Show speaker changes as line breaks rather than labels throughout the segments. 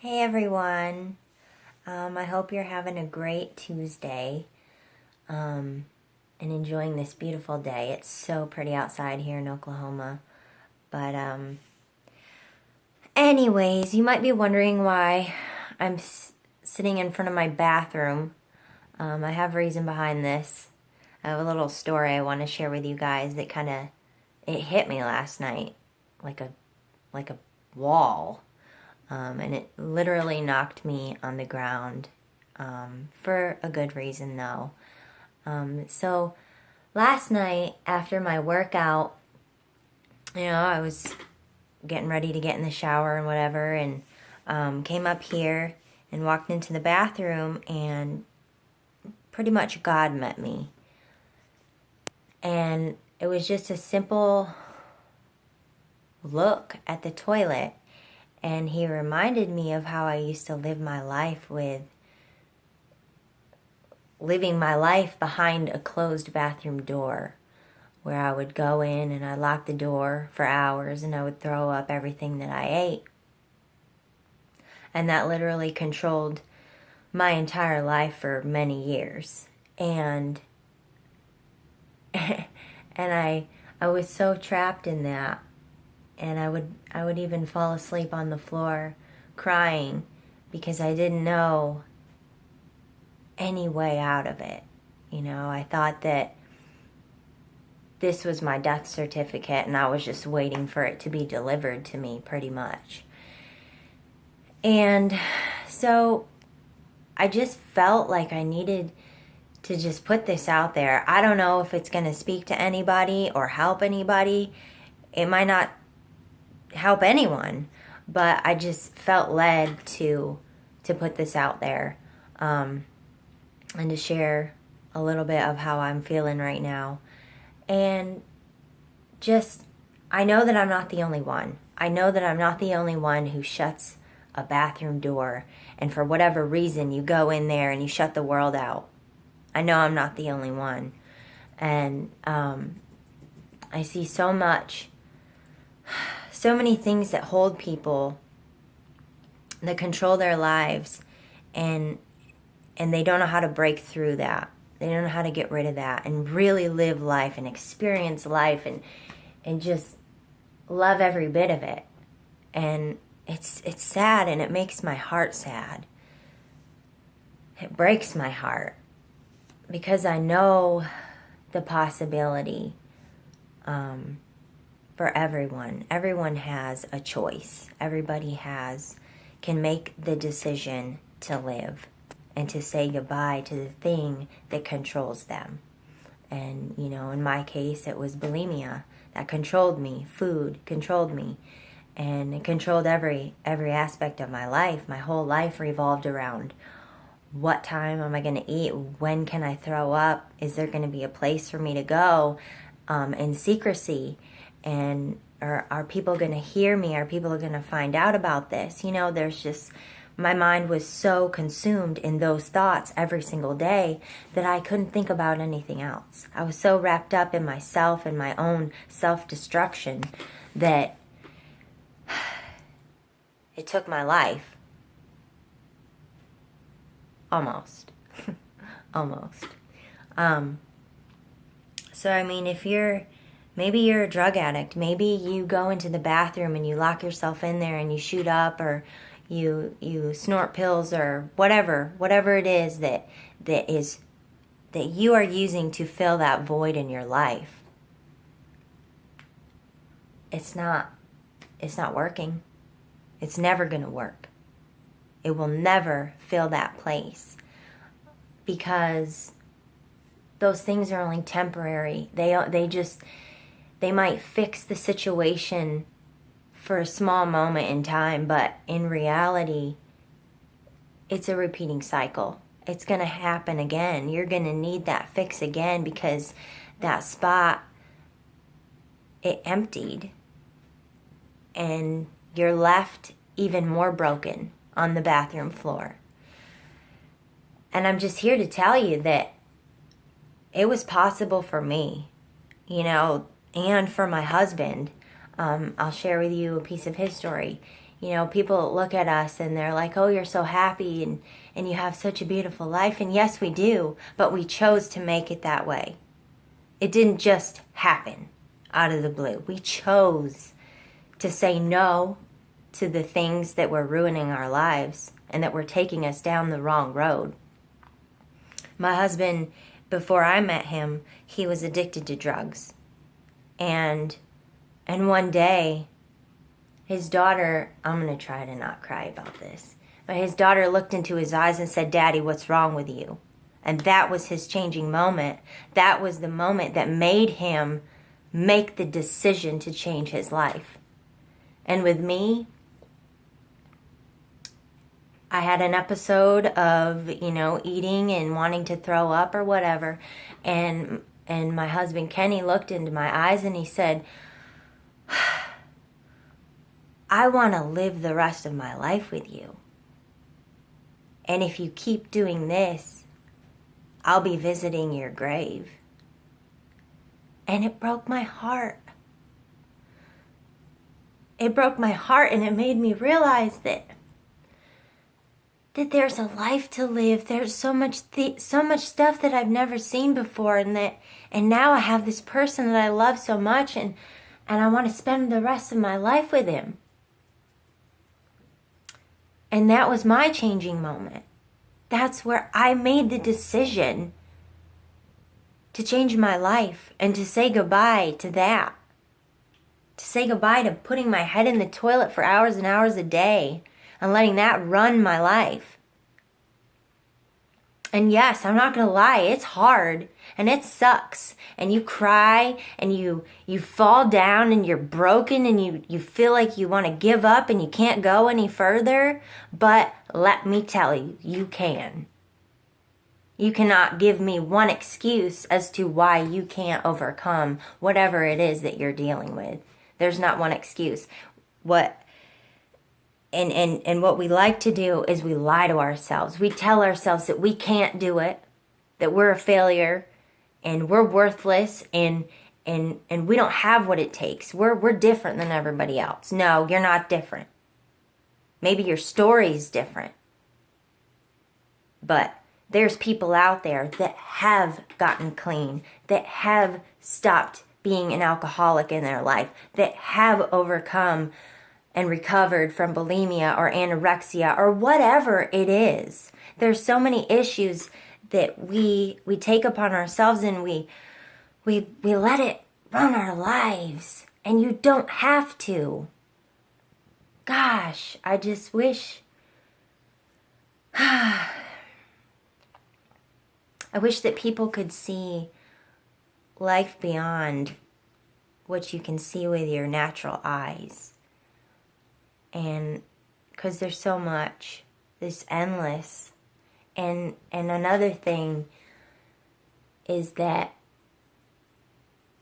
Hey everyone. I hope you're having a great Tuesday and enjoying this beautiful day. It's so pretty outside here in Oklahoma. But, anyways, you might be wondering why I'm sitting in front of my bathroom. I have reason behind this. I have a little story I want to share with you guys that it hit me last night like a wall. And it literally knocked me on the ground, for a good reason though. So last night after my workout, I was getting ready to get in the shower and whatever, and came up here and walked into the bathroom, and pretty much God met me. And it was just a simple look at the toilet, and he reminded me of how I used to live my life living my life behind a closed bathroom door, where I would go in and I'd lock the door for hours and I would throw up everything that I ate. And that literally controlled my entire life for many years. And I was so trapped in that. And I would even fall asleep on the floor crying because I didn't know any way out of it. I thought that this was my death certificate and I was just waiting for it to be delivered to me, pretty much. And so I just felt like I needed to just put this out there. I don't know if it's going to speak to anybody or help anybody. It might not help anyone, but I just felt led to put this out there, and to share a little bit of how I'm feeling right now. And just, I know that I'm not the only one. I know that I'm not the only one who shuts a bathroom door, and for whatever reason you go in there and you shut the world out. I know I'm not the only one. And I see so many things that hold people, that control their lives, and they don't know how to break through that. They don't know how to get rid of that and really live life and experience life and just love every bit of it. And it's sad, and it makes my heart sad. It breaks my heart because I know the possibility, for everyone. Everyone has a choice. Everybody can make the decision to live and to say goodbye to the thing that controls them. And, in my case, it was bulimia that controlled me. Food controlled me. And it controlled every aspect of my life. My whole life revolved around what time am I going to eat? When can I throw up? Is there going to be a place for me to go, in secrecy? And are people going to hear me? Are people going to find out about this? There's just, my mind was so consumed in those thoughts every single day that I couldn't think about anything else. I was so wrapped up in myself and my own self-destruction that it took my life. Almost. Almost. So, maybe you're a drug addict. Maybe you go into the bathroom and you lock yourself in there and you shoot up, or you snort pills, or whatever it is that you are using to fill that void in your life. It's not working. It's never going to work. It will never fill that place, because those things are only temporary. They might fix the situation for a small moment in time, but in reality, it's a repeating cycle. It's going to happen again. You're going to need that fix again, because that spot, it emptied, and you're left even more broken on the bathroom floor. And I'm just here to tell you that it was possible for me, and for my husband. I'll share with you a piece of his story. You know, people look at us and they're like, oh, you're so happy and you have such a beautiful life. And yes, we do, but we chose to make it that way. It didn't just happen out of the blue. We chose to say no to the things that were ruining our lives and that were taking us down the wrong road. My husband, before I met him, he was addicted to drugs. And one day, his daughter, I'm going to try to not cry about this, but his daughter looked into his eyes and said, Daddy, what's wrong with you? And that was his changing moment. That was the moment that made him make the decision to change his life. And with me, I had an episode of, eating and wanting to throw up or whatever. And my husband, Kenny, looked into my eyes and he said, I want to live the rest of my life with you. And if you keep doing this, I'll be visiting your grave. And it broke my heart. It broke my heart, and it made me realize that there's a life to live. There's so much stuff that I've never seen before, and now I have this person that I love so much, and I want to spend the rest of my life with him. And that was my changing moment. That's where I made the decision to change my life and to say goodbye to that. To say goodbye to putting my head in the toilet for hours and hours a day and letting that run my life. And yes, I'm not going to lie, it's hard and it sucks. And you cry and you fall down and you're broken and you feel like you want to give up and you can't go any further. But let me tell you, you can. You cannot give me one excuse as to why you can't overcome whatever it is that you're dealing with. There's not one excuse. And what we like to do is we lie to ourselves. We tell ourselves that we can't do it, that we're a failure, and we're worthless, and we don't have what it takes. We're different than everybody else. No, you're not different. Maybe your story's different. But there's people out there that have gotten clean, that have stopped being an alcoholic in their life, that have overcome and recovered from bulimia or anorexia or whatever it is. There's so many issues that we take upon ourselves and we let it run our lives. And you don't have to. Gosh, I just wish I wish that people could see life beyond what you can see with your natural eyes. And because there's so much, there's endless. And another thing is that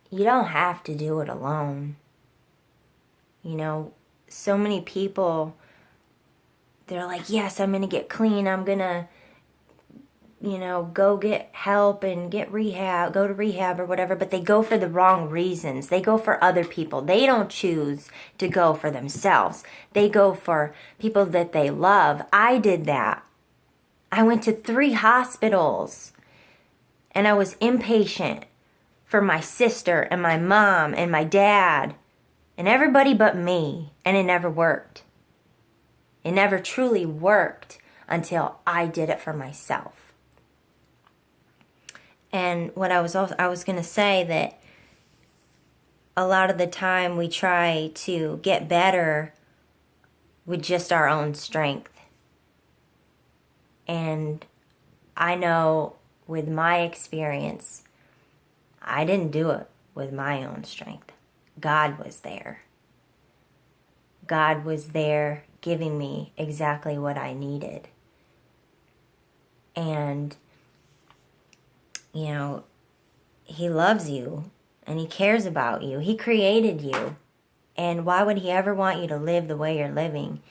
you don't have to do it alone. So many people, they're like, yes, I'm going to get clean. I'm going to, go get help and go to rehab or whatever, but they go for the wrong reasons. They go for other people. They don't choose to go for themselves. They go for people that they love. I did that. I went to 3 hospitals and I was inpatient for my sister and my mom and my dad and everybody but me, and it never worked. It never truly worked until I did it for myself. And what I was going to say that a lot of the time we try to get better with just our own strength. And I know with my experience, I didn't do it with my own strength. God was there. God was there giving me exactly what I needed. And He loves you and He cares about you. He created you. And why would He ever want you to live the way you're living?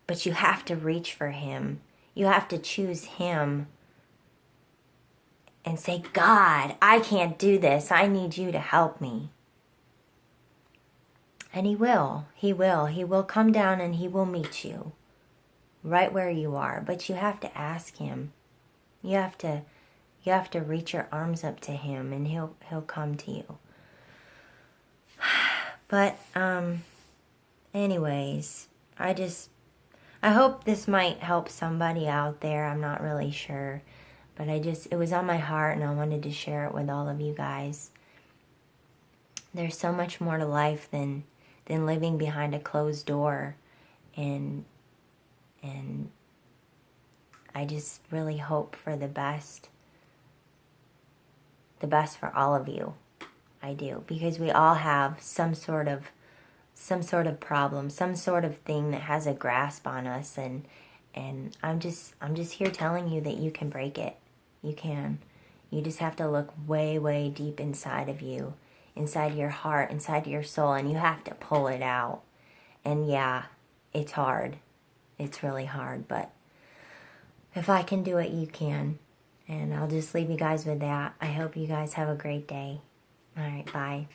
But you have to reach for Him. You have to choose Him and say, God, I can't do this. I need you to help me. And he will. He will. He will come down and he will meet you right where you are. But you have to ask him. You have to reach your arms up to him and he'll come to you. But anyways, I hope this might help somebody out there. I'm not really sure, but it was on my heart and I wanted to share it with all of you guys. There's so much more to life than living behind a closed door, and I just really hope for the best for all of you. I do, because we all have some sort of problem, some sort of thing that has a grasp on us, and I'm just here telling you that you can break it. You can. You just have to look way, way deep inside of you, inside your heart, inside your soul, and you have to pull it out. And yeah, it's hard. It's really hard, but if I can do it, you can. And I'll just leave you guys with that. I hope you guys have a great day. All right, bye.